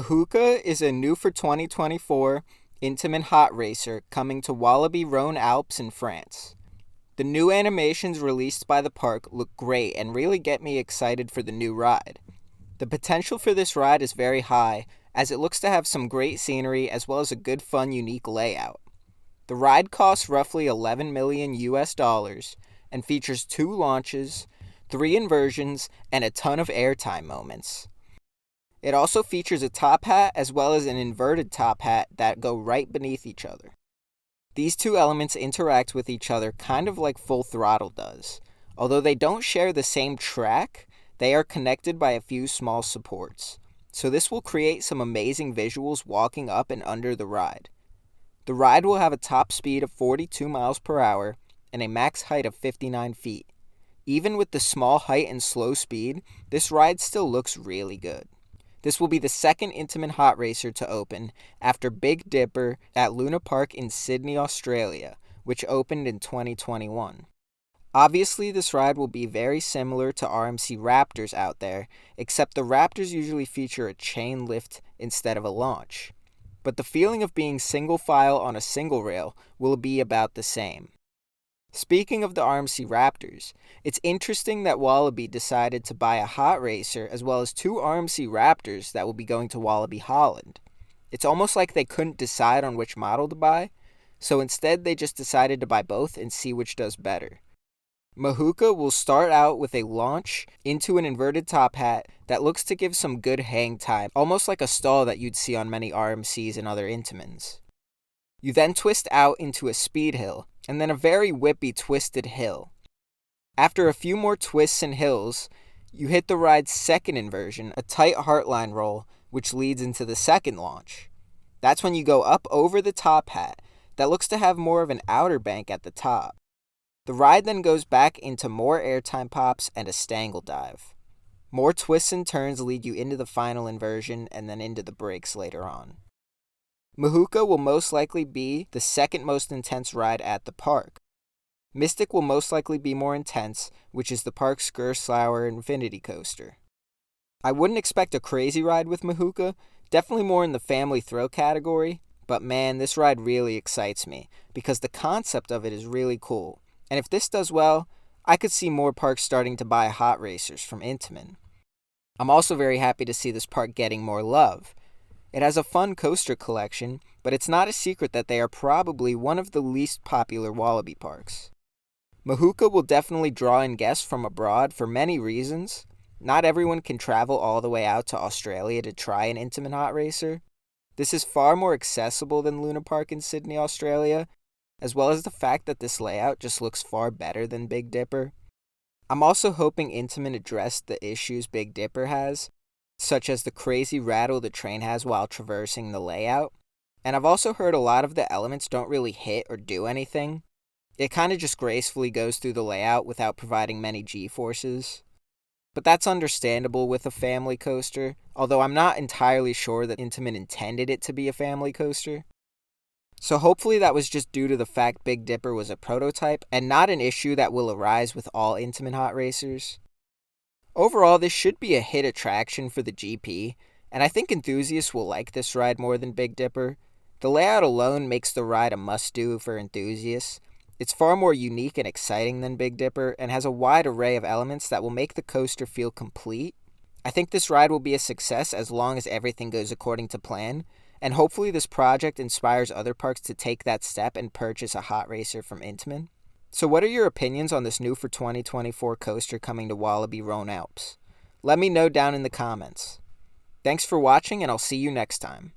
Mahuka is a new for 2024 Intamin Hot Racer coming to Walibi Rhone Alpes in France. The new animations released by the park look great and really get me excited for the new ride. The potential for this ride is very high, as it looks to have some great scenery as well as a good fun unique layout. The ride costs roughly $11 million and features 2 launches, 3 inversions, and a ton of airtime moments. It also features a top hat as well as an inverted top hat that go right beneath each other. These 2 elements interact with each other kind of like Full Throttle does. Although they don't share the same track, they are connected by a few small supports. So this will create some amazing visuals walking up and under the ride. The ride will have a top speed of 42 miles per hour and a max height of 59 feet. Even with the small height and slow speed, this ride still looks really good. This will be the second Intamin Hot Racer to open after Big Dipper at Luna Park in Sydney, Australia, which opened in 2021. Obviously, this ride will be very similar to RMC Raptors out there, except the Raptors usually feature a chain lift instead of a launch. But the feeling of being single file on a single rail will be about the same. Speaking of the RMC Raptors, it's interesting that Walibi decided to buy a Hot Racer as well as 2 RMC Raptors that will be going to Walibi Holland. It's almost like they couldn't decide on which model to buy, so instead they just decided to buy both and see which does better. Mahuka will start out with a launch into an inverted top hat that looks to give some good hang time, almost like a stall that you'd see on many RMCs and other Intamins. You then twist out into a speed hill, and then a very whippy twisted hill. After a few more twists and hills, you hit the ride's second inversion, a tight heartline roll, which leads into the second launch. That's when you go up over the top hat that looks to have more of an outer bank at the top. The ride then goes back into more airtime pops and a stangle dive. More twists and turns lead you into the final inversion and then into the brakes later on. Mahuka will most likely be the second most intense ride at the park. Mystic will most likely be more intense, which is the park's Gerstlauer Infinity Coaster. I wouldn't expect a crazy ride with Mahuka, definitely more in the family thrill category, but man, this ride really excites me, because the concept of it is really cool, and if this does well, I could see more parks starting to buy Hot Racers from Intamin. I'm also very happy to see this park getting more love. It has a fun coaster collection, but it's not a secret that they are probably one of the least popular Walibi parks. Mahuka will definitely draw in guests from abroad for many reasons. Not everyone can travel all the way out to Australia to try an Intamin Hot Racer. This is far more accessible than Luna Park in Sydney, Australia, as well as the fact that this layout just looks far better than Big Dipper. I'm also hoping Intamin addressed the issues Big Dipper has, such as the crazy rattle the train has while traversing the layout. And I've also heard a lot of the elements don't really hit or do anything. It kind of just gracefully goes through the layout without providing many G-forces. But that's understandable with a family coaster, although I'm not entirely sure that Intamin intended it to be a family coaster. So hopefully that was just due to the fact Big Dipper was a prototype and not an issue that will arise with all Intamin Hot Racers. Overall, this should be a hit attraction for the GP, and I think enthusiasts will like this ride more than Big Dipper. The layout alone makes the ride a must-do for enthusiasts. It's far more unique and exciting than Big Dipper, and has a wide array of elements that will make the coaster feel complete. I think this ride will be a success as long as everything goes according to plan, and hopefully this project inspires other parks to take that step and purchase a Hot Racer from Intamin. So what are your opinions on this new for 2024 coaster coming to Walibi Rhone Alpes? Let me know down in the comments. Thanks for watching, and I'll see you next time.